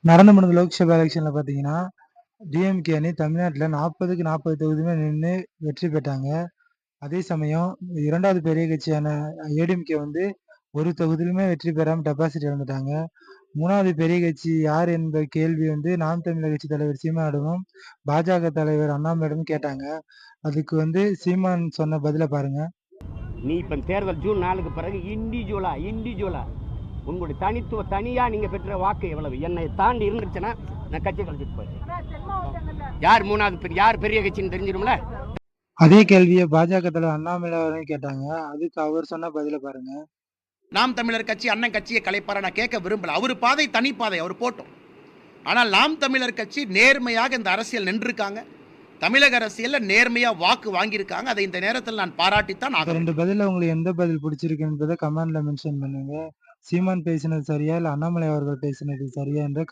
நடந்து முடிந்த லோக்சபா எலெக்ஷன்ல பார்த்தீங்கன்னா, டிஎம்கே அணி தமிழ்நாட்டுல 40க்கு 40 தொகுதியுமே நின்னு வெற்றி பெற்றாங்க. அதே சமயம் 2வது பெரிய கட்சியான ஏடிஎம்கே வந்து ஒரு தொகுதியிலுமே வெற்றி பெறாம டெபாசிட் இழந்துட்டாங்க. 3வது பெரிய கட்சி யார் என்ற கேள்வி வந்து நாம் தமிழர் கட்சி தலைவர் சீமானிடமும், பாஜக தலைவர் அண்ணாமலையிடமும் கேட்டாங்க. அதுக்கு வந்து சீமான் சொன்ன பதில பாருங்க. நீ இப்ப தேர்தல் ஜூன் 4க்கு பிறகு இண்டிவிஜுவலா உங்களுடைய தனியா நீங்க பெற்ற வாக்கு எவ்வளவு என்னை தாண்டி இருந்துச்சுன்னா நான் கட்சி கழிச்சிட்டு போயிடுறேன். யார் பெரிய கட்சின்னு தெரிஞ்சிடும்ல. அதே கேள்வியை பாஜக தலைவர் அண்ணாமலை அவர்களும் கேட்டாங்க. அதுக்கு அவர் சொன்ன பதில பாருங்க. நாம் தமிழர் கட்சி அண்ணன் கட்சியை கலைப்பார நான் கேட்க விரும்பல. அவர் பாதை தனி பாதை, அவர் போட்டோம். ஆனால் நாம் தமிழர் கட்சி நேர்மையாக இந்த அரசியல் நின்றுருக்காங்க. தமிழக அரசியல்ல நேர்மையா வாக்கு வாங்கியிருக்காங்க. அதை இந்த நேரத்தில் நான் பாராட்டித்தான் ஆக. 2 பதில உங்களுக்கு எந்த பதில் பிடிச்சிருக்கு என்பதை கமெண்ட்ல மென்ஷன் பண்ணுங்க. சீமான் பேசினது சரியா இல்ல அண்ணாமலை அவர்கள் பேசினது சரியா என்ற